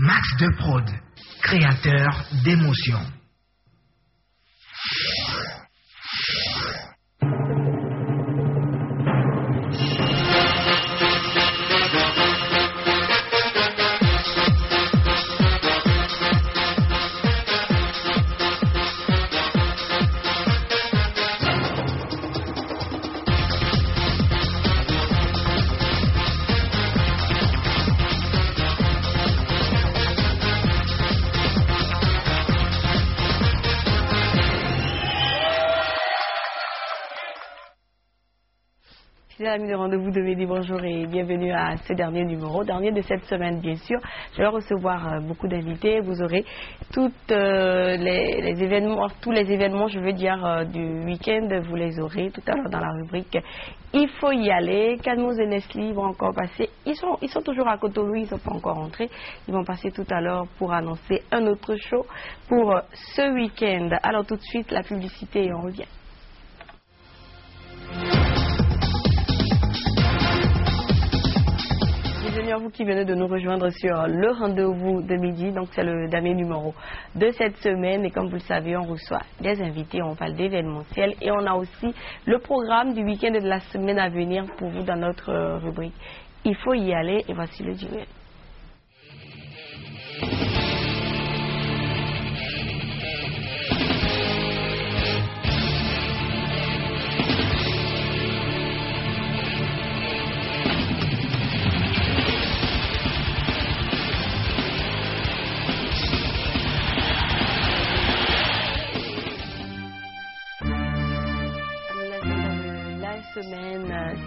Max de Prod, créateur d'émotions. Amis de Rendez-vous de Midi, bonjour et bienvenue à ce dernier numéro, dernier de cette semaine bien sûr. Je vais recevoir beaucoup d'invités. Vous aurez tous les événements, je veux dire, du week-end. Vous les aurez tout à l'heure dans la rubrique Il faut y aller. Calmos et Nestlé vont encore passer. Ils sont toujours à Cotonou, ils ne sont pas encore rentrés. Ils vont passer tout à l'heure pour annoncer un autre show pour ce week-end. Alors tout de suite, la publicité et on revient. Vous qui venez de nous rejoindre sur le rendez-vous de midi, donc c'est le dernier numéro de cette semaine et comme vous le savez, on reçoit des invités, on parle d'événementiel et on a aussi le programme du week-end et de la semaine à venir pour vous dans notre rubrique. Il faut y aller et voici le duel.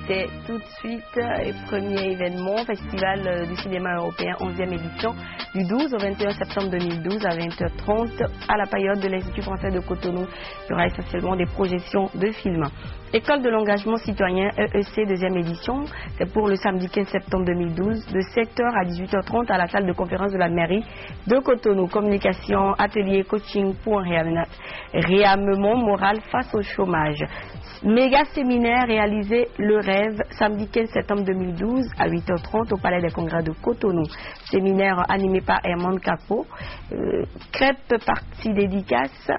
C'est tout de suite le premier événement, Festival du cinéma européen, 11e édition, du 12 au 21 septembre 2012 à 20h30 à la période de l'Institut français de Cotonou. Il y aura essentiellement des projections de films. École de l'engagement citoyen EEC, 2e édition, c'est pour le samedi 15 septembre 2012, de 7h à 18h30 à la salle de conférence de la mairie de Cotonou. Communication, atelier, coaching pour un réarmement moral face au chômage. Méga séminaire réalisé Le Rêve, samedi 15 septembre 2012 à 8h30 au Palais des Congrès de Cotonou. Séminaire animé par Herman Capo. Crêpe partie dédicace.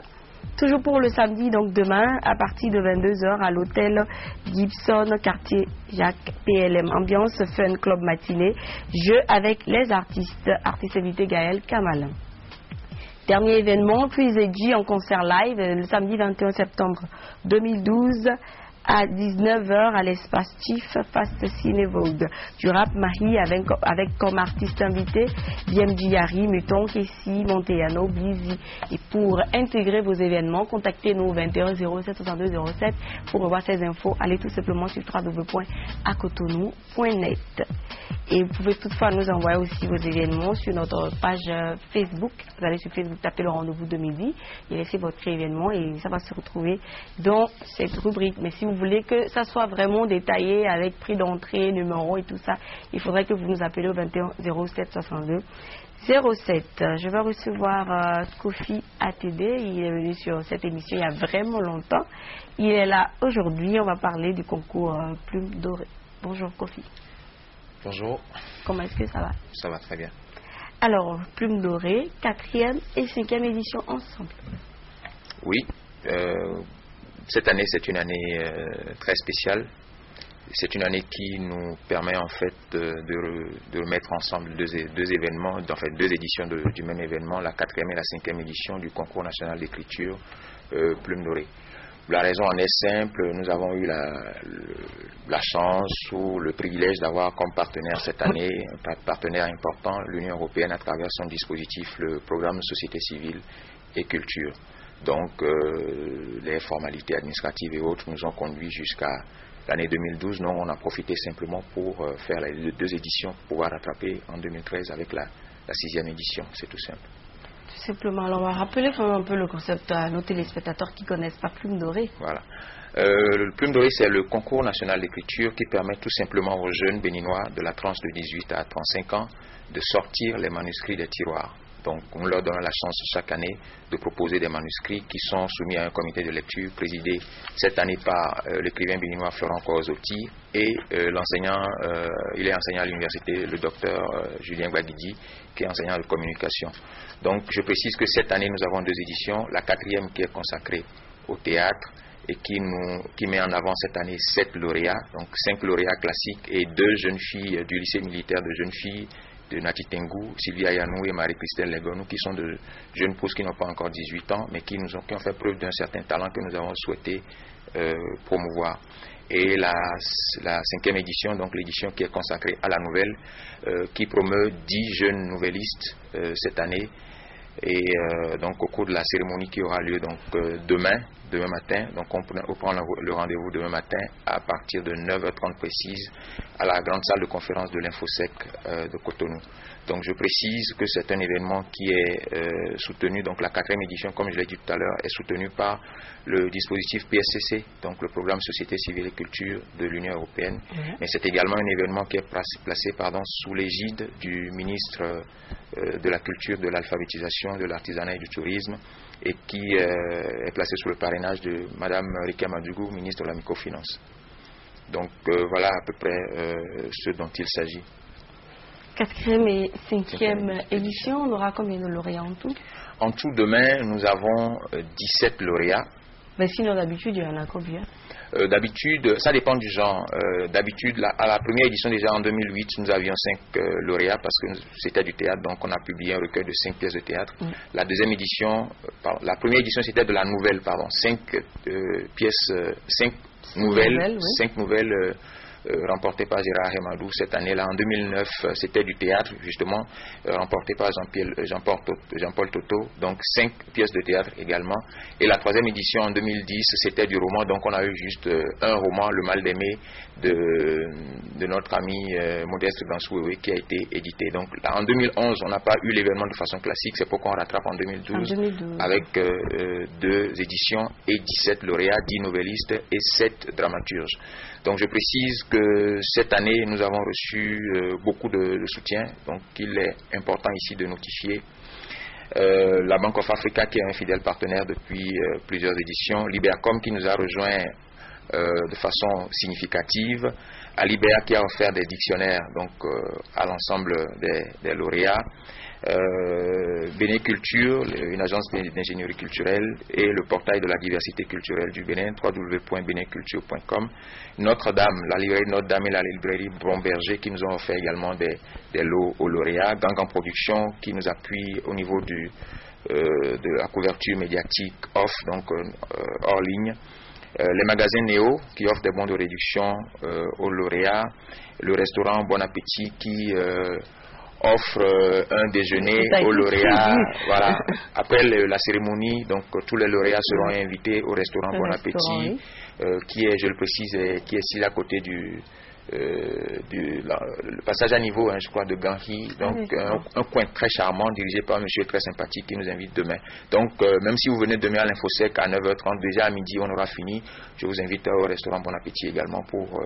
Toujours pour le samedi, donc demain, à partir de 22h à l'hôtel Gibson, quartier Jacques PLM. Ambiance Fun Club matinée. Jeu avec les artistes. Artiste invité Gaël Kamal. Dernier événement, Quiz Edgy en concert live le samedi 21 septembre 2012 à 19h à l'espace Chief Fast Cinevogue. Du rap Mahi avec comme artiste invité BMG Yari, Muton, Kessi, Monteyano, Blizzy. Et pour intégrer vos événements, contactez-nous 21 07 62 07 pour revoir ces infos. Allez tout simplement sur www.acotonou.net. Et vous pouvez toutefois nous envoyer aussi vos événements sur notre page Facebook. Vous allez sur Facebook, tapez le rendez-vous de midi et laissez votre événement et ça va se retrouver dans cette rubrique. Mais si vous voulez que ça soit vraiment détaillé avec prix d'entrée, numéro et tout ça, il faudrait que vous nous appelez au 21 07 62 07. Je vais recevoir Kofi ATD. Il est venu sur cette émission il y a vraiment longtemps. Il est là aujourd'hui. On va parler du concours Plume Dorée. Bonjour Kofi. Bonjour. Comment est-ce que ça va? Ça va très bien. Alors, Plume Dorée, 4e et 5e édition ensemble. Oui. Cette année, c'est une année très spéciale. C'est une année qui nous permet en fait de remettre ensemble deux événements, en fait deux éditions du même événement, la 4e et la 5e édition du concours national d'écriture Plume Dorée. La raison en est simple, nous avons eu la chance ou le privilège d'avoir comme partenaire cette année, un partenaire important, l'Union européenne à travers son dispositif, le programme Société civile et culture. Donc les formalités administratives et autres nous ont conduits jusqu'à l'année 2012. Nous, on a profité simplement pour faire les deux éditions, pour pouvoir rattraper en 2013 avec la 6e édition, c'est tout simple. Tout simplement, alors on va rappeler un peu le concept à nos téléspectateurs qui ne connaissent pas Plume Dorée. Voilà. Le Plume Dorée, c'est le concours national d'écriture qui permet tout simplement aux jeunes béninois de la tranche de 18 à 35 ans de sortir les manuscrits des tiroirs. Donc on leur donne la chance chaque année de proposer des manuscrits qui sont soumis à un comité de lecture présidé cette année par l'écrivain béninois Florent Kouazotti et l'enseignant, il est enseignant à l'université, le docteur Julien Guaguidi, qui est enseignant de communication. Donc je précise que cette année nous avons 2 éditions, la 4e qui est consacrée au théâtre et qui met en avant cette année 7 lauréats, donc 5 lauréats classiques et 2 jeunes filles du lycée militaire de jeunes filles de Nati Tengu, Sylvia Yanou et Marie-Christelle Legonou, qui sont de jeunes pousses qui n'ont pas encore 18 ans, mais qui ont fait preuve d'un certain talent que nous avons souhaité promouvoir. Et la 5e édition, donc l'édition qui est consacrée à la nouvelle, qui promeut 10 jeunes nouvellistes cette année. Et donc au cours de la cérémonie qui aura lieu donc demain matin, donc on prend le rendez-vous demain matin à partir de 9h30 précise à la grande salle de conférence de l'Infosec de Cotonou. Donc je précise que c'est un événement qui est soutenu, donc la 4e édition, comme je l'ai dit tout à l'heure, est soutenue par le dispositif PSCC, donc le programme Société Civile et Culture de l'Union Européenne. Mais c'est également un événement qui est placé sous l'égide du ministre de la Culture, de l'Alphabétisation, de l'Artisanat et du Tourisme, et qui est placé sous le parrainage de Madame Rika Madougou, ministre de la Microfinance. Donc voilà à peu près ce dont il s'agit. 4e et 5e édition, on aura combien de lauréats en tout? En tout, demain, nous avons 17 lauréats. Mais sinon, d'habitude, il y en a combien? D'habitude, ça dépend du genre. D'habitude, à la première édition, déjà en 2008, nous avions 5 lauréats parce que c'était du théâtre, donc on a publié un recueil de 5 pièces de théâtre. La deuxième édition, la première édition, c'était de la nouvelle, 5 pièces, 5 nouvelles, 5 nouvelles remporté par Gérard Hemadou cette année-là. En 2009, c'était du théâtre, justement, remporté par Jean-Paul Toto, donc 5 pièces de théâtre également. Et la 3e édition en 2010, c'était du roman, donc on a eu juste un roman, Le Mal d'aimer, de notre ami Modeste Gansoué, qui a été édité. Donc là, en 2011, on n'a pas eu l'événement de façon classique, c'est pourquoi on rattrape en 2012. Avec 2 éditions et 17 lauréats, 10 novellistes et 7 dramaturges. Donc je précise que cette année, nous avons reçu beaucoup de soutien, donc il est important ici de notifier la Bank of Africa qui est un fidèle partenaire depuis plusieurs éditions, Libercom qui nous a rejoint de façon significative, Alibea qui a offert des dictionnaires donc, à l'ensemble des lauréats, Bénéculture, une agence d'ingénierie culturelle, et le portail de la diversité culturelle du Bénin, www.beneculture.com. Notre-Dame, la librairie Notre-Dame et la librairie Bromberger qui nous ont offert également des lots aux lauréats. Gang en production qui nous appuie au niveau de la couverture médiatique off, donc hors ligne. Les magasins Néo qui offrent des bons de réduction aux lauréats. Le restaurant Bon Appétit qui offre un déjeuner aux lauréats. Voilà. Après la cérémonie, donc tous les lauréats seront invités au restaurant Bon Appétit, qui est, je le précise, qui est ici à côté le passage à niveau, je crois, de Ganhi. Donc un coin très charmant dirigé par un monsieur très sympathique qui nous invite demain. Donc même si vous venez demain à l'Infosec à 9h30, déjà à midi on aura fini. Je vous invite au restaurant Bon Appétit également pour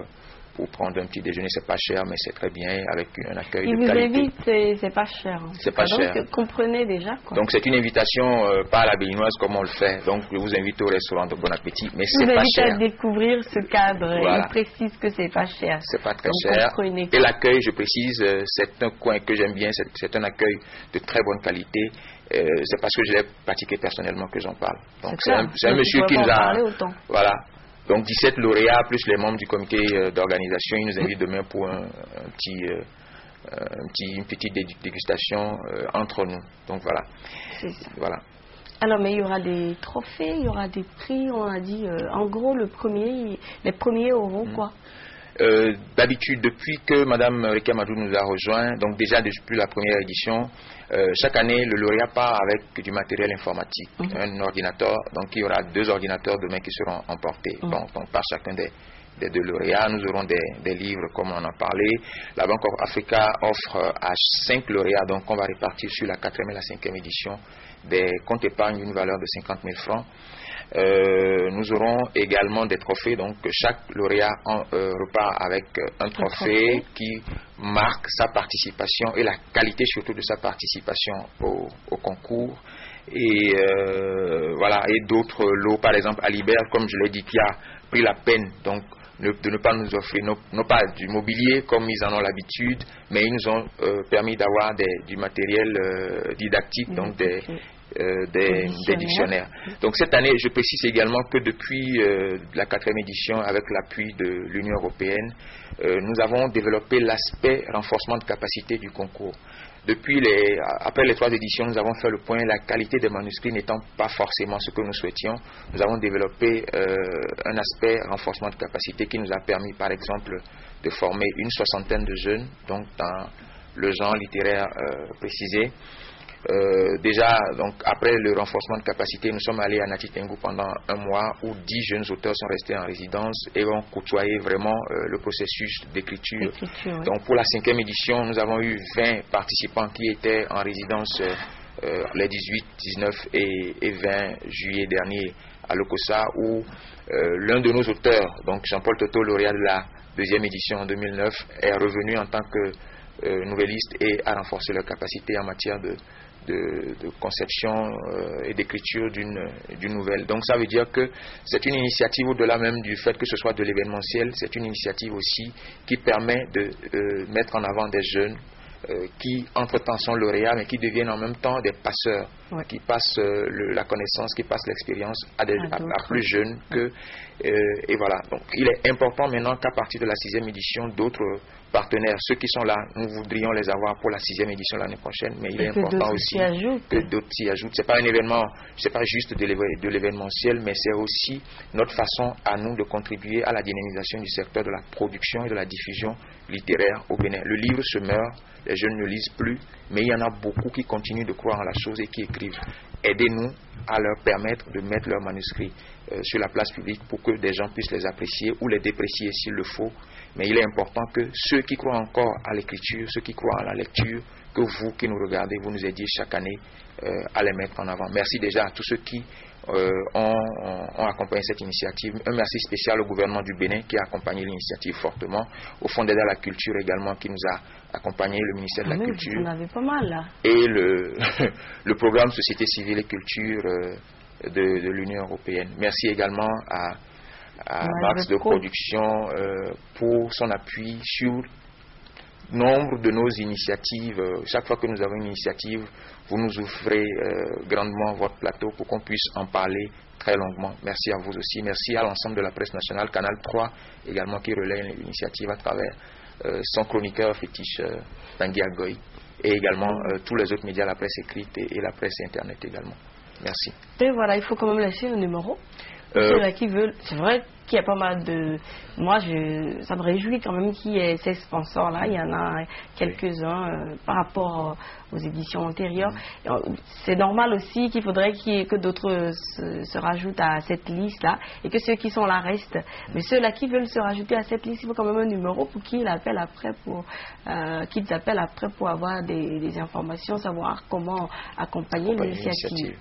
prendre un petit déjeuner. C'est pas cher, mais c'est très bien, avec un accueil de qualité. Il vous invite, c'est pas cher. C'est pas cher. Donc, comprenez déjà, quoi. Donc, c'est une invitation pas à la béninoise comme on le fait. Donc, je vous invite au restaurant de Bon Appétit, mais c'est pas cher. Je vous invite à découvrir ce cadre. Voilà. Il précise que c'est pas cher. C'est pas très cher. Et l'accueil, je précise, c'est un coin que j'aime bien. C'est un accueil de très bonne qualité. C'est parce que je l'ai pratiqué personnellement que j'en parle. Donc, c'est un monsieur qui nous a... Voilà. Donc 17 lauréats plus les membres du comité d'organisation, ils nous invitent demain pour une petite dégustation entre nous. Donc voilà. C'est ça. Voilà. Alors mais il y aura des trophées, il y aura des prix, on a dit en gros les premiers auront quoi? D'habitude, depuis que Mme Rika Madou nous a rejoint, donc déjà depuis la première édition, chaque année le lauréat part avec du matériel informatique, un ordinateur. Donc il y aura 2 ordinateurs demain qui seront emportés. Donc par chacun des 2 lauréats, nous aurons des livres comme on en a parlé. La Bank of Africa offre à 5 lauréats, donc on va répartir sur la 4e et la 5e édition, des comptes épargne d'une valeur de 50 000 francs. Nous aurons également des trophées, donc chaque lauréat repart avec un trophée qui marque sa participation et la qualité surtout de sa participation au concours. Et voilà, et d'autres lots, par exemple Alibert, comme je l'ai dit, qui a pris la peine donc de ne pas nous offrir non pas du mobilier comme ils en ont l'habitude, mais ils nous ont permis d'avoir du matériel didactique, donc des dictionnaires. Donc cette année, je précise également que depuis la 4e édition, avec l'appui de l'Union européenne, nous avons développé l'aspect renforcement de capacité du concours. Après les 3 éditions, nous avons fait le point, la qualité des manuscrits n'étant pas forcément ce que nous souhaitions, nous avons développé un aspect renforcement de capacité qui nous a permis, par exemple, de former une 60aine de jeunes, donc dans le genre littéraire précisé. Déjà, donc, après le renforcement de capacité, nous sommes allés à Nati Tengu pendant un mois où 10 jeunes auteurs sont restés en résidence et ont côtoyé vraiment le processus d'écriture. Oui. Donc pour la 5e édition, nous avons eu 20 participants qui étaient en résidence les 18, 19 et 20 juillet dernier à Lokossa, où l'un de nos auteurs, donc Jean-Paul Toto, lauréat de la 2e édition en 2009, est revenu en tant que nouvelliste et a renforcé leur capacité en matière de conception et d'écriture d'une nouvelle. Donc ça veut dire que c'est une initiative au-delà même du fait que ce soit de l'événementiel, c'est une initiative aussi qui permet de mettre en avant des jeunes qui entre-temps sont lauréats mais qui deviennent en même temps des passeurs, qui passent la connaissance, qui passent l'expérience à plus jeunes que et voilà. Donc il est important maintenant qu'à partir de la 6e édition, d'autres partenaires, ceux qui sont là, nous voudrions les avoir pour la 6e édition l'année prochaine, mais il est important aussi que d'autres s'y ajoutent. C'est pas un événement, c'est pas juste de l'événementiel, mais c'est aussi notre façon à nous de contribuer à la dynamisation du secteur de la production et de la diffusion littéraire au Bénin. Le livre se meurt, les jeunes ne lisent plus, mais il y en a beaucoup qui continuent de croire en la chose et qui écrivent. Aidez-nous à leur permettre de mettre leurs manuscrits sur la place publique pour que des gens puissent les apprécier ou les déprécier s'il le faut. Mais il est important que ceux qui croient encore à l'écriture, ceux qui croient à la lecture, que vous qui nous regardez, vous nous aidiez chaque année à les mettre en avant. Merci déjà à tous ceux qui ont accompagné cette initiative. Un merci spécial au gouvernement du Bénin qui a accompagné l'initiative fortement, au Fonds d'aide à la culture également qui nous a accompagné, le ministère de la Culture. Vous en avez pas mal là. Et le programme Société civile et culture de l'Union européenne. Merci également à Max de Production pour son appui sur nombre de nos initiatives. Chaque fois que nous avons une initiative, vous nous offrez grandement votre plateau pour qu'on puisse en parler très longuement. Merci à vous aussi. Merci à l'ensemble de la presse nationale, Canal 3 également qui relaie l'initiative à travers son chroniqueur fétiche Tanguy Agoy et également tous les autres médias, la presse écrite et la presse internet également. Merci. Et voilà, il faut quand même laisser un numéro. Ceux-là qui veulent, c'est vrai qu'il y a pas mal de... Moi, ça me réjouit quand même qu'il y ait ces sponsors-là. Il y en a quelques-uns par rapport aux éditions antérieures. C'est normal aussi qu'il faudrait que d'autres se rajoutent à cette liste-là et que ceux qui sont là restent. Mais ceux-là qui veulent se rajouter à cette liste, il faut quand même un numéro pour qu'ils appellent après pour avoir des informations, savoir comment accompagner l'initiative.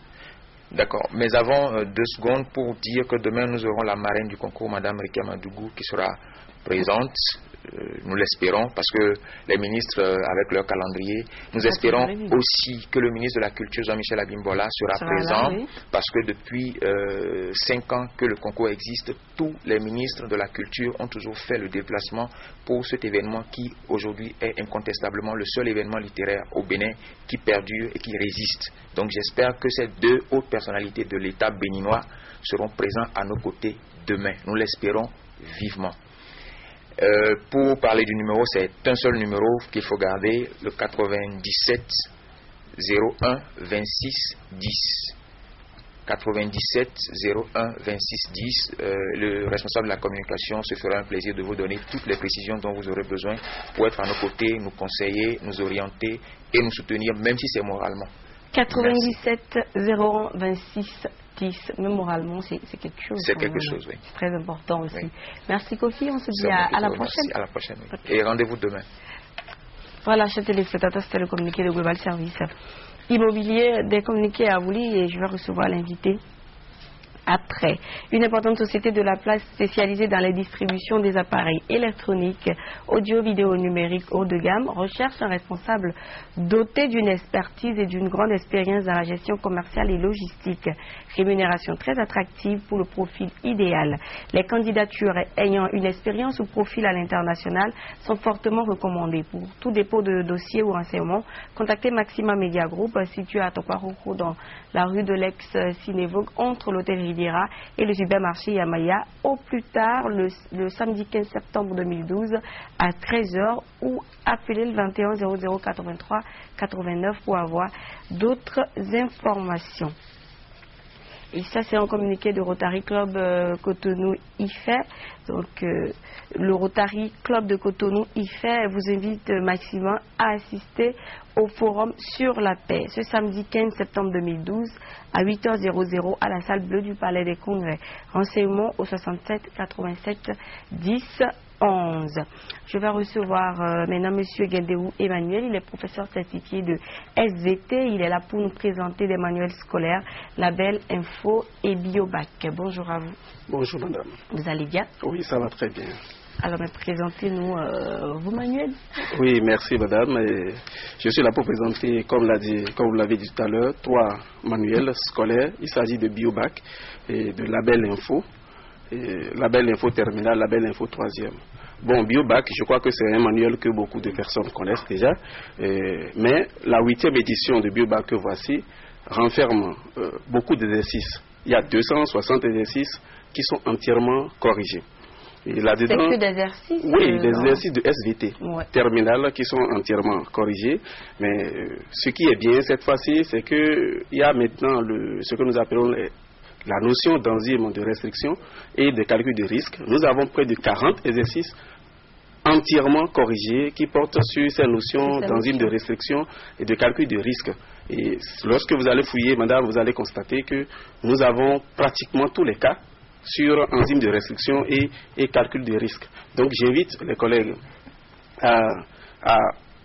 D'accord, mais avant 2 secondes pour dire que demain nous aurons la marraine du concours, Madame Rikia Madougou, qui sera présente, nous l'espérons, parce que les ministres avec leur calendrier, nous espérons aussi que le ministre de la Culture, Jean-Michel Abimbola, sera présent, là, oui. Parce que depuis 5 ans que le concours existe, tous les ministres de la Culture ont toujours fait le déplacement pour cet événement qui aujourd'hui est incontestablement le seul événement littéraire au Bénin qui perdure et qui résiste. Donc j'espère que ces 2 hautes personnalités de l'État béninois seront présents à nos côtés demain. Nous l'espérons vivement. Pour parler du numéro, c'est un seul numéro qu'il faut garder, le 97 01 26 10. 97 01 26 10. Le responsable de la communication se fera un plaisir de vous donner toutes les précisions dont vous aurez besoin pour être à nos côtés, nous conseiller, nous orienter et nous soutenir, même si c'est moralement. 97 01 26 10, même moralement, c'est quelque chose. C'est quelque chose, oui. C'est très important aussi. Oui. Merci Kofi, on se dit à la prochaine. Merci, à la prochaine. Oui. Okay. Et rendez-vous demain. Voilà, chers téléspectateurs, c'était le communiqué de Global Service. immobilier des communiqués à Wouli et je vais recevoir l'invité après. Une importante société de la place spécialisée dans la distribution des appareils électroniques, audio, vidéo, numérique haut de gamme recherche un responsable doté d'une expertise et d'une grande expérience dans la gestion commerciale et logistique. Rémunération très attractive pour le profil idéal. Les candidatures ayant une expérience ou profil à l'international sont fortement recommandées. Pour tout dépôt de dossier ou renseignements, contactez Maxima Media Group situé à Tokwaroukou dans la rue de l'ex-Cinévogue entre l'hôtel Riviera et le supermarché Yamaya au plus tard le samedi 15 septembre 2012 à 13h ou appelez le 21 00 83 89 pour avoir d'autres informations. Et ça, c'est un communiqué de Rotary Club Cotonou IFE. Donc, le Rotary Club de Cotonou IFE vous invite maximum à assister au forum sur la paix ce samedi 15 septembre 2012 à 8h00 à la salle bleue du Palais des Congrès. Renseignements au 67 87 10 11. Je vais recevoir maintenant M. Gendéou Emmanuel. Il est professeur certifié de SVT. Il est là pour nous présenter des manuels scolaires, label, info et biobac. Bonjour à vous. Bonjour madame. Vous allez bien? Oui, ça va très bien. Alors, présentez-nous vos manuels. Oui, merci madame. Et je suis là pour présenter, comme vous l'avez dit tout à l'heure, 3 manuels scolaires. Il s'agit de biobac et de label info. Label info terminal, label info 3e. Bon, biobac, je crois que c'est un manuel que beaucoup de personnes connaissent déjà, mais la 8e édition de biobac que voici renferme beaucoup d'exercices. Il y a 260 exercices qui sont entièrement corrigés. C'est que des exercices? Oui, des exercices de SVT terminal qui sont entièrement corrigés. Mais ce qui est bien cette fois-ci, c'est qu'il y a maintenant ce que nous appelons la notion d'enzyme de restriction et de calcul de risque. Nous avons près de 40 exercices entièrement corrigés qui portent sur ces notions d'enzyme de restriction et de calcul de risque. Et lorsque vous allez fouiller, madame, vous allez constater que nous avons pratiquement tous les cas sur enzyme de restriction et calcul de risque. Donc j'invite les collègues à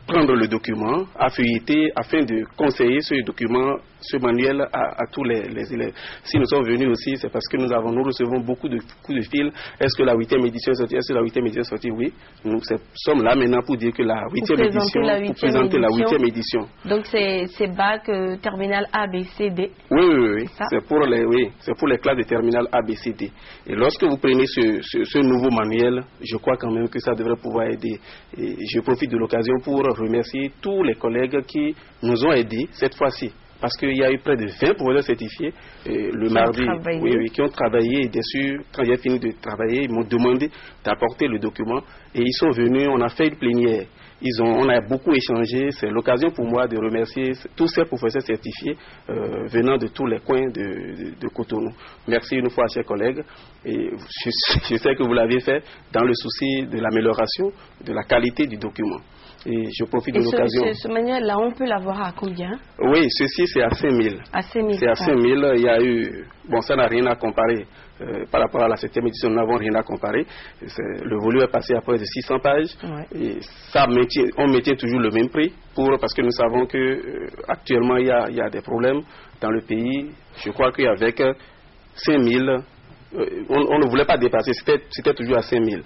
prendre le document, à feuilleter afin de conseiller ce document, ce manuel à tous les élèves. Si nous sommes venus aussi, c'est parce que nous recevons beaucoup de coups de fil. Est-ce que la 8e édition est sortie? Est-ce que la 8e édition est sortie? Oui. Nous sommes là maintenant pour dire que la 8e édition, pour présenter la 8e édition. Donc c'est bac terminal A, B, C, D. Oui. C'est pour les classes de terminal A, B, C, D. Et lorsque vous prenez ce nouveau manuel, je crois quand même que ça devrait pouvoir aider. Et je profite de l'occasion pour remercier tous les collègues qui nous ont aidés cette fois-ci. Parce qu'il y a eu près de 20 professeurs certifiés le mardi, qui ont travaillé. Et bien sûr, quand j'ai fini de travailler, ils m'ont demandé d'apporter le document. Et ils sont venus, on a fait une plénière. On a beaucoup échangé. C'est l'occasion pour moi de remercier tous ces professeurs certifiés venant de tous les coins de Cotonou. Merci une fois, chers collègues. Et je sais que vous l'avez fait dans le souci de l'amélioration de la qualité du document. Et je profite de l'occasion. Ce manuel-là, on peut l'avoir à combien? Oui, ceci c'est à 5 000. À 5 000. C'est à 5 000. Il y a eu... Bon, ça n'a rien à comparer. Par rapport à la 7e édition, nous n'avons rien à comparer. Le volume est passé à près de 600 pages. Et ça on maintient toujours le même prix parce que nous savons qu'actuellement, il y a des problèmes dans le pays. Je crois qu'avec 5 000, on ne voulait pas dépasser. C'était toujours à 5 000.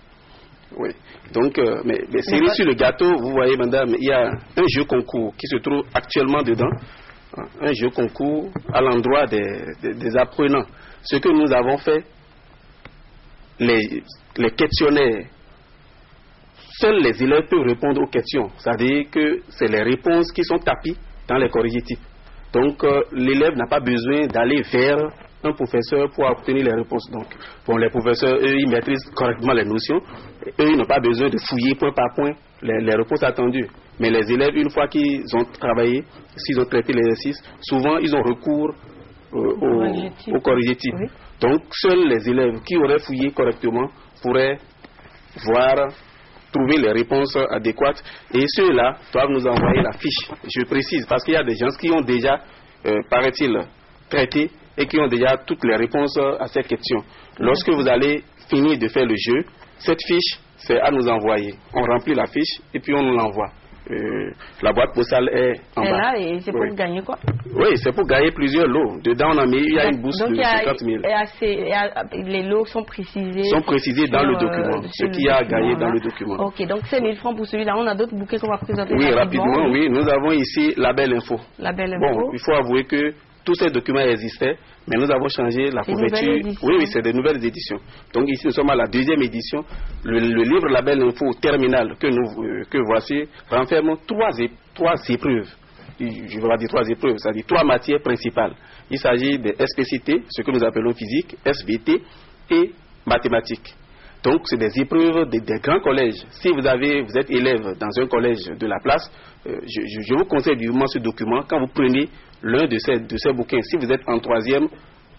Oui. Donc, mais cerise sur le gâteau, vous voyez, madame, il y a un jeu concours qui se trouve actuellement dedans. Un jeu concours à l'endroit des apprenants. Ce que nous avons fait, les questionnaires, seuls les élèves peuvent répondre aux questions. C'est-à-dire que c'est les réponses qui sont tapées dans les corrigitifs. Donc, l'élève n'a pas besoin d'aller vers un professeur pour obtenir les réponses. Donc, bon, les professeurs, eux, ils maîtrisent correctement les notions. Eux, ils n'ont pas besoin de fouiller point par point les réponses attendues. Mais les élèves, une fois qu'ils ont travaillé, s'ils ont traité l'exercice, souvent, ils ont recours au corrigitif. Oui. Donc, seuls les élèves qui auraient fouillé correctement pourraient trouver les réponses adéquates. Et ceux-là doivent nous envoyer la fiche. Je précise, parce qu'il y a des gens qui ont déjà, paraît-il, traité et qui ont déjà toutes les réponses à ces questions. Lorsque vous allez finir de faire le jeu, cette fiche, c'est à nous envoyer. On remplit la fiche et puis on nous l'envoie. la boîte postale est en bas. Là, et c'est pour gagner quoi? Oui, c'est pour gagner plusieurs lots. Dedans, on a mis, il y a une bourse de 50 000. Les lots sont précisés. Sont précisés dans le document, ce qu'il y a à gagner dans le document. Ok, donc 5 000 francs pour celui-là. On a d'autres bouquets qu'on va présenter. Oui, rapidement, oui. Nous avons ici Label Info. Label Info. Bon, il faut avouer que tous ces documents existaient, mais nous avons changé la couverture. Oui, c'est des nouvelles éditions. Donc ici, nous sommes à la 2e édition. Le livre Label Info Terminal que voici renferme trois épreuves. Je ne vais pas dire 3 épreuves, c'est-à-dire 3 matières principales. Il s'agit des SPCT, ce que nous appelons physique, SVT et mathématiques. Donc, c'est des épreuves des grands collèges. Si vous êtes élève dans un collège de la place, je vous conseille vivement ce document. Quand vous prenez l'un de ces bouquins, si vous êtes en 3e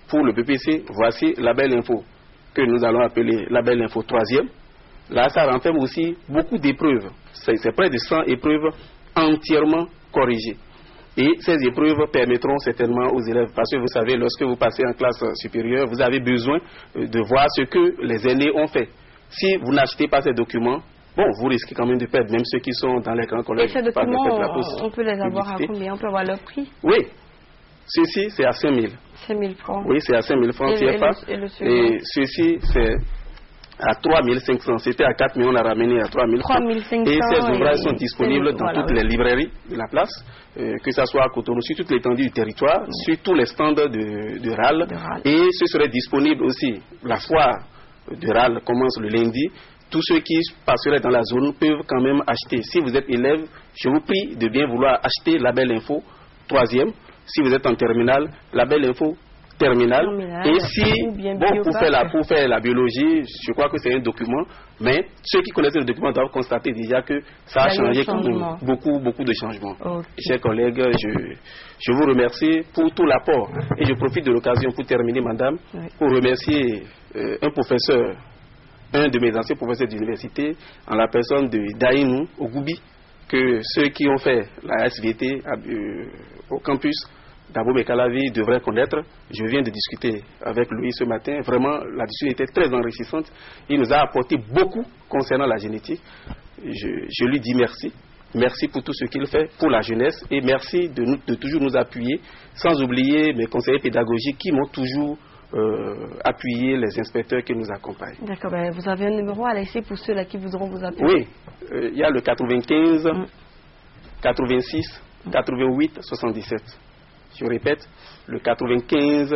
pour le BPC, voici Label Info, que nous allons appeler Label Info 3e. Là, ça renferme aussi beaucoup d'épreuves. C'est près de 100 épreuves entièrement corrigées. Et ces épreuves permettront certainement aux élèves, parce que vous savez, lorsque vous passez en classe supérieure, vous avez besoin de voir ce que les aînés ont fait. Si vous n'achetez pas ces documents, bon, vous risquez quand même de perdre, même ceux qui sont dans les grands collèges. Et ces documents, on peut les avoir à combien? On peut avoir leur prix? Oui. Ceci, c'est à 5 000. 5 000 francs. Oui, c'est à 5 000 francs CFA. Et ceci, c'est à 3 500. C'était à 4 000, on l'a ramené à 3 500. Et ces ouvrages sont disponibles dans toutes les librairies de la place, que ce soit à Cotonou, sur toute l'étendue du territoire, sur tous les stands de RAL. Et ce serait disponible aussi. La foire de RAL commence le lundi. Tous ceux qui passeraient dans la zone peuvent quand même acheter. Si vous êtes élève, je vous prie de bien vouloir acheter Label Info 3e. Si vous êtes en terminale, Label Info terminale. Et si, bon, pour faire la biologie, je crois que c'est un document, mais ceux qui connaissent le document doivent constater déjà que ça a changé quand même, beaucoup de changements. Okay. Chers collègues, je vous remercie pour tout l'apport. Et je profite de l'occasion pour terminer, madame, pour remercier un professeur, un de mes anciens professeurs d'université, en la personne de Daïnou Ogoubi, que ceux qui ont fait la SVT au campus d'Abomey-Calavi devraient connaître. Je viens de discuter avec lui ce matin. Vraiment, la discussion était très enrichissante. Il nous a apporté beaucoup concernant la génétique. Je lui dis merci. Merci pour tout ce qu'il fait pour la jeunesse et merci de toujours nous appuyer, sans oublier mes conseillers pédagogiques qui m'ont toujours appuyer les inspecteurs qui nous accompagnent. D'accord, ben vous avez un numéro à laisser pour ceux-là qui voudront vous appuyer? Oui, il y a le 95 86 88 77. Je répète, le 95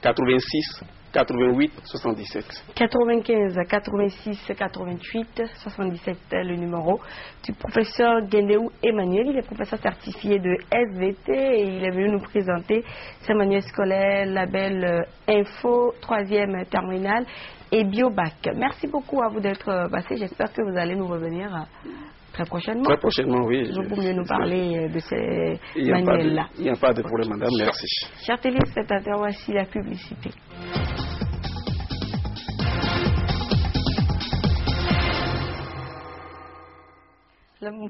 86 88 77. 95 86 88 77, le numéro du professeur Guendéou Emmanuel. Il est professeur certifié de SVT et il est venu nous présenter ses manuels scolaires, Label Info, 3e terminale et Biobac. Merci beaucoup à vous d'être passé. J'espère que vous allez nous revenir très prochainement. Très prochainement, oui. Toujours pour mieux nous parler de ces manuels-là. Il n'y a pas de problème, madame. Merci. Chers téléspectateurs, voici la publicité.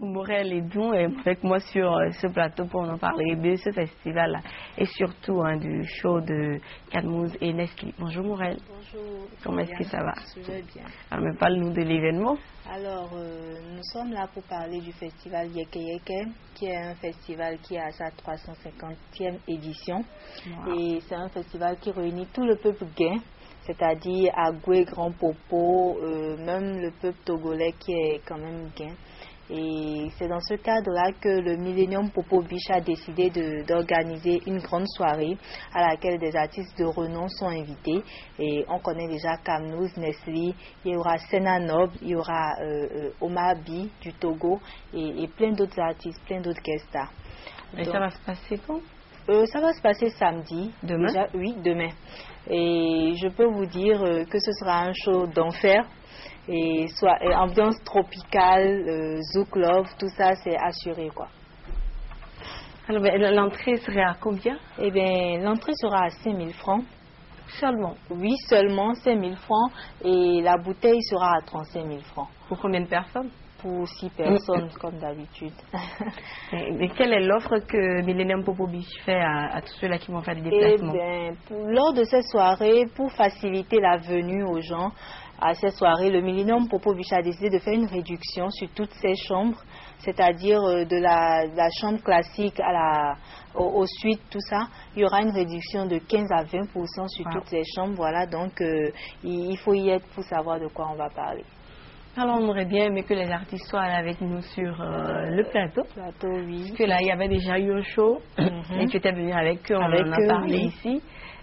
Morel est doux avec moi sur ce plateau pour nous parler de ce festival et surtout du show de Kadmouz et Nestlé. Bonjour Morel. Bonjour. Comment est-ce que ça va? Je vais bien. Alors, parle-nous de l'événement. Alors, nous sommes là pour parler du festival Yeke Yeke, qui est un festival qui a sa 350e édition. Wow. Et c'est un festival qui réunit tout le peuple guin, c'est-à-dire Agoué, Grand Popo, même le peuple togolais qui est quand même guin. Et c'est dans ce cadre-là que le Millennium Popo Beach a décidé d'organiser une grande soirée à laquelle des artistes de renom sont invités. Et on connaît déjà Kamnouz, Nestlé, il y aura Sena Nob, il y aura Omar Bi du Togo et plein d'autres artistes, plein d'autres guest stars. Et donc, ça va se passer quand? Ça va se passer samedi. Demain? Déjà, oui, demain. Et je peux vous dire que ce sera un show d'enfer. Et soit ambiance tropicale, Zouk Love, tout ça c'est assuré quoi. Alors l'entrée serait à combien? Eh bien l'entrée sera à 5 000 francs. Seulement? Oui, seulement 5 000 francs et la bouteille sera à 35 000 francs. Pour combien de personnes? pour 6 personnes, comme d'habitude. Et quelle est l'offre que Millennium Popo Beach fait à tous ceux-là qui vont faire des déplacements? Lors de cette soirée, pour faciliter la venue aux gens, à cette soirée, le Millennium Popo Beach a décidé de faire une réduction sur toutes ces chambres, c'est-à-dire de la chambre classique aux suites, tout ça. Il y aura une réduction de 15 à 20% sur toutes les chambres. Voilà, donc il faut y être pour savoir de quoi on va parler. Alors, on aurait bien aimé que les artistes soient avec nous sur le plateau. Oui. Parce que là, il y avait déjà eu un show. Et tu étais venu avec eux, on en a parlé ici.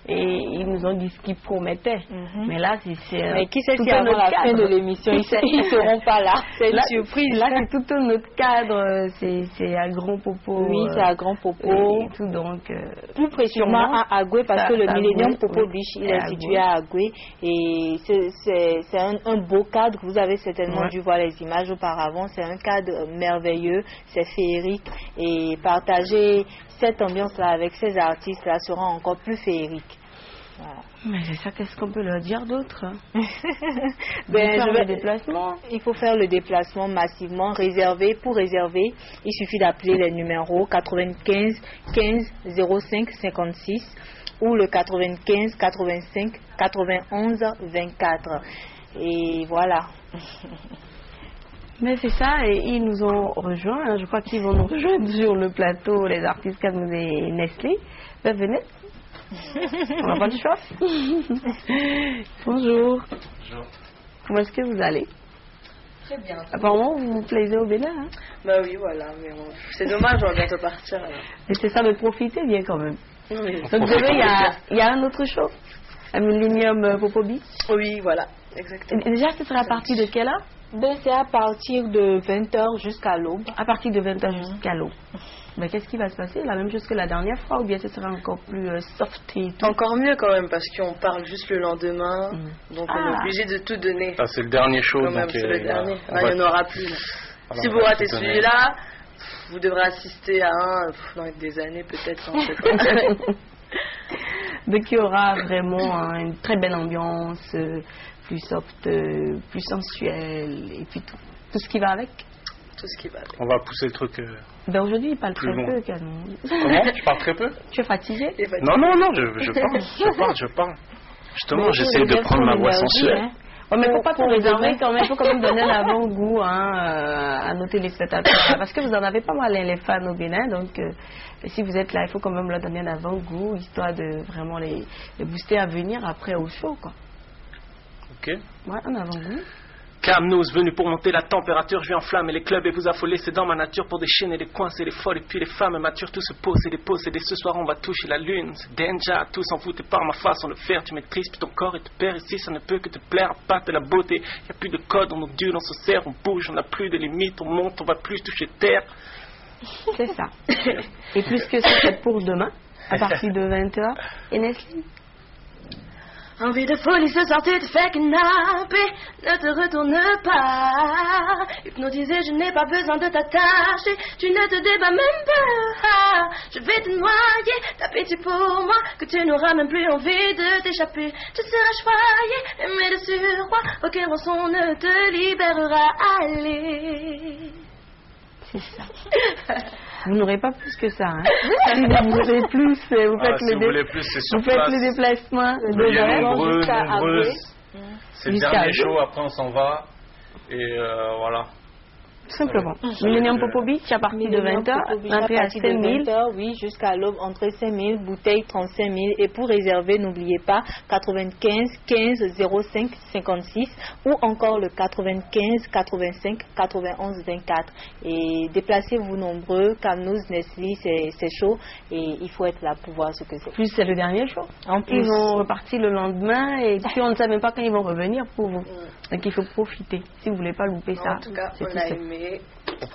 Et ils nous ont dit ce qu'ils promettaient. Mais là, mais qui sait si avant la fin de l'émission, ils ne seront pas là. C'est une surprise. Là, c'est tout un autre cadre. C'est à Grand Popo. Oui, c'est à Grand Popo. Et tout, donc, plus précisément à Agoué, parce que le Millennium Popo Beach, il est situé à Agoué. Et c'est un beau cadre. Vous avez certainement dû voir les images auparavant. C'est un cadre merveilleux. C'est féerique. Et partager cette ambiance-là avec ces artistes-là sera encore plus féerique. Voilà. Mais c'est ça, qu'est-ce qu'on peut leur dire d'autre? Le déplacement. Il faut faire le déplacement massivement. Pour réserver, il suffit d'appeler les numéros 95 15 05 56 ou le 95 85 91 24. Et voilà. Mais c'est ça, et ils nous ont rejoints. Je crois qu'ils vont nous rejoindre sur le plateau, les artistes Camnouz et Nestlé. Venez. On n'a pas de choix. Bonjour. Bonjour. Comment est-ce que vous allez? Très bien. Apparemment, vous vous plaisez au Bénin. Hein? Bah oui, voilà. Mais bon, c'est dommage, on va bientôt partir. Alors. Mais c'est ça, de profiter bien quand même. Oui. Donc demain, il y a un autre show, un Millennium Popo Beach. Oui, voilà, exactement. Et déjà, ce sera à partir de quelle heure? C'est à partir de 20h jusqu'à l'aube. À partir de 20h jusqu'à l'aube. Mais qu'est-ce qui va se passer? La même chose que la dernière fois, ou bien ce sera encore plus soft et tout? Encore mieux quand même, parce qu'on parle juste le lendemain. Donc on est obligé de tout donner. Ah, c'est le dernier show. Quand même, c'est le dernier. Là, il n'y en aura plus. Voilà, si vous ratez celui-là, vous devrez assister à un dans des années peut-être, on ne sait pas. Donc il y aura vraiment une très belle ambiance, plus soft, plus sensuelle, et puis tout ce qui va avec. Tout ce qui va avec. On va pousser le truc. Ben aujourd'hui, il parle très peu, Canon. Comment? Je parle très peu? Tu es fatigué? Non, je parle. Justement, j'essaie de prendre ma voix sensuelle. Hein. Ouais, mais il ne faut pas tout réserver quand même. Il faut quand même donner un avant-goût à nos téléspectateurs. Parce que vous en avez pas mal, les fans au Bénin. Donc, si vous êtes là, il faut quand même leur donner un avant-goût, histoire de vraiment les booster à venir après au show, quoi. Ok. Ouais, un avant-goût. Camnouz, venu pour monter la température, je viens enflammer les clubs et vous affoler, c'est dans ma nature pour déchaîner les coins, c'est les folles et puis les femmes matures, tout se pose et dépose et dès ce soir on va toucher la lune, c'est danger, tous s'en foutent par ma façon de faire, tu maîtrises puis ton corps et te perds ici, ça ne peut que te plaire, pas de la beauté, y a plus de code, on ondule, on se serre, on bouge, on n'a plus de limites, on monte, on va plus toucher terre. C'est ça. Et plus que ça, c'est pour demain, à partir de 20h, et Nestlé. Envie de folie, ce soir tu te fais kidnapper, ne te retourne pas. Hypnotisé, je n'ai pas besoin de t'attacher, tu ne te débats même pas. Je vais te noyer, t'as pitié pour moi, que tu n'auras même plus envie de t'échapper. Tu seras choyé, aimé de surroi, aucun rançon ne te libérera. Allez. C'est ça. Vous n'aurez pas plus que ça. Hein. Si vous voulez plus, vous faites, le déplacement. Il y a nombreux. C'est le dernier show, après on s'en va. Et voilà. Tout simplement. Millennium Popo Beach à partir de 20h, entrée à 5 000. Oui, jusqu'à l'aube, entrée 5 000, bouteille 35 000. Et pour réserver, n'oubliez pas 95 15 05 56 ou encore le 95 85 91 24. Et déplacez-vous nombreux, Camnouz, Nestlé, c'est chaud et il faut être là pour voir ce que c'est. Plus c'est le dernier show. En plus, ils vont repartir le lendemain et puis on ne sait même pas quand ils vont revenir pour vous. Donc il faut profiter si vous ne voulez pas louper ça. En tout cas, on a aimé. La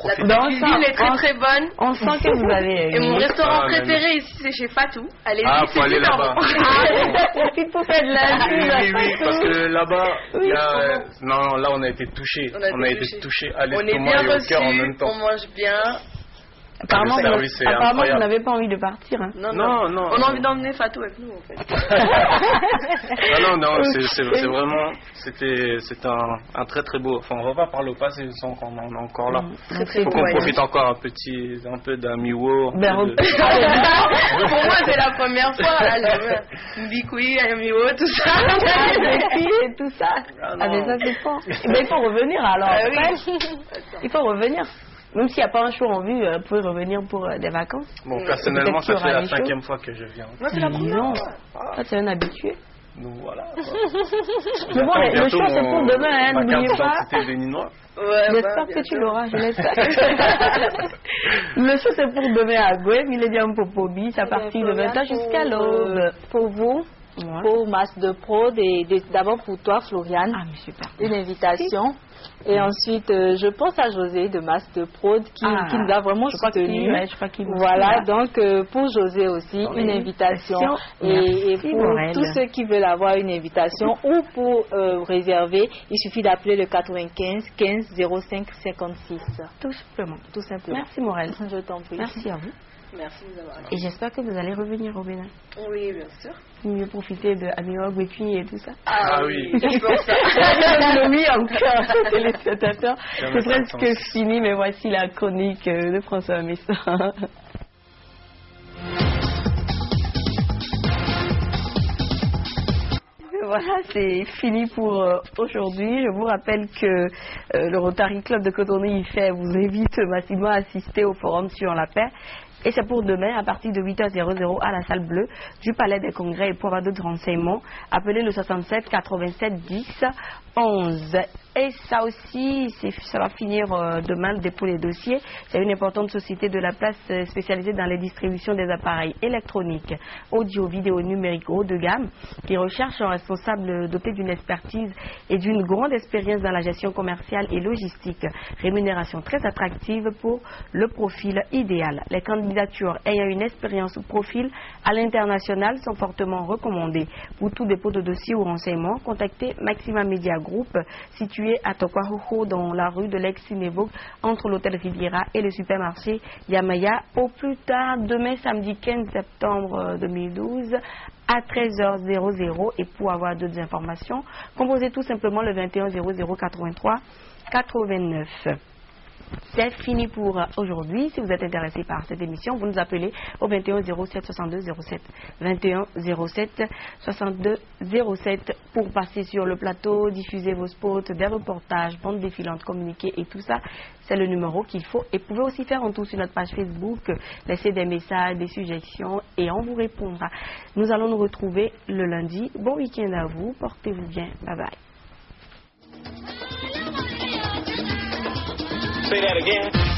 cuisine est très très bonne. On sent que vous avez. Et mon restaurant préféré ici, c'est chez Fatou. Allez-y, faut aller là-bas. Profite pour faire de la oui, parce que là-bas, non, là on a été touchés. On a été touchés à l'estomac et au cœur en même temps. On mange bien. Apparemment, vous n'avez pas envie de partir. Hein. Non. On a envie d'emmener Fatou avec nous, en fait. non, c'est vraiment... C'était un très très beau... Enfin, on va pas parler au passé, je sens qu'on est encore là. Il faut qu'on profite encore un peu d'Amiwo. Pour moi, c'est la première fois. Bikoui, Amiwo, tout ça. Et tout ça. Mais ça, c'est fort. Mais il faut revenir, alors. Il faut revenir. Même s'il n'y a pas un show en vue, vous pouvez revenir pour des vacances. Bon, personnellement, ça fait la 5e fois que je viens. Moi, c'est la première fois. Ça, c'est un habitué. Donc voilà. Mais bon, le show, c'est pour demain, hein, n'oubliez pas. J'espère que tu l'auras, je l'espère. Le show, c'est pour demain à Goué, Millennium Popobi, c'est à partir de 20h jusqu'à l'aube. Pour vous, pour Masse de Prod, et d'abord pour toi, Floriane, une invitation. Et ensuite, je pense à José de Masse de Prod qui nous a vraiment soutenus. Voilà, donc pour José aussi, une invitation. Et pour tous ceux qui veulent avoir une invitation ou pour réserver, il suffit d'appeler le 95 15 05 56. Tout simplement. Merci Morel. Je t'en prie. Merci à vous. Merci de nous avoir Et j'espère que vous allez revenir au Bénin. Oui, bien sûr. Mieux profiter de Amiog, Wekui et tout ça. Oui. Oui, encore, téléspectateurs. C'est presque fini, mais voici la chronique de François Messa. Voilà, c'est fini pour aujourd'hui. Je vous rappelle que le Rotary Club de Cotonou-Ifè vous invite massivement à assister au forum sur la paix. Et c'est pour demain, à partir de 8h00 à la salle bleue du Palais des Congrès. Et pour avoir d'autres renseignements, appelez le 67 87 10 11. Et ça aussi, ça va finir demain, le dépôt des dossiers. C'est une importante société de la place spécialisée dans les distributions des appareils électroniques, audio, vidéo, numérique haut de gamme, qui recherche un responsable doté d'une expertise et d'une grande expérience dans la gestion commerciale et logistique. Rémunération très attractive pour le profil idéal. Les candidatures ayant une expérience ou profil à l'international sont fortement recommandées. Pour tout dépôt de dossier ou renseignements, contactez Maxima Media Group, situé à Tokwahoho dans la rue de l'Ex-Cinévogue, entre l'hôtel Riviera et le supermarché Yamaya, au plus tard demain samedi 15 septembre 2012 à 13h00. Et pour avoir d'autres informations, composez tout simplement le 21 00 83 89. C'est fini pour aujourd'hui. Si vous êtes intéressé par cette émission, vous nous appelez au 21 07 62 07. 21 07 62 07 pour passer sur le plateau, diffuser vos spots, des reportages, bandes défilantes, communiquer et tout ça. C'est le numéro qu'il faut. Et vous pouvez aussi faire un tour sur notre page Facebook, laisser des messages, des suggestions et on vous répondra. Nous allons nous retrouver le lundi. Bon week-end à vous. Portez-vous bien. Bye bye. Say that again.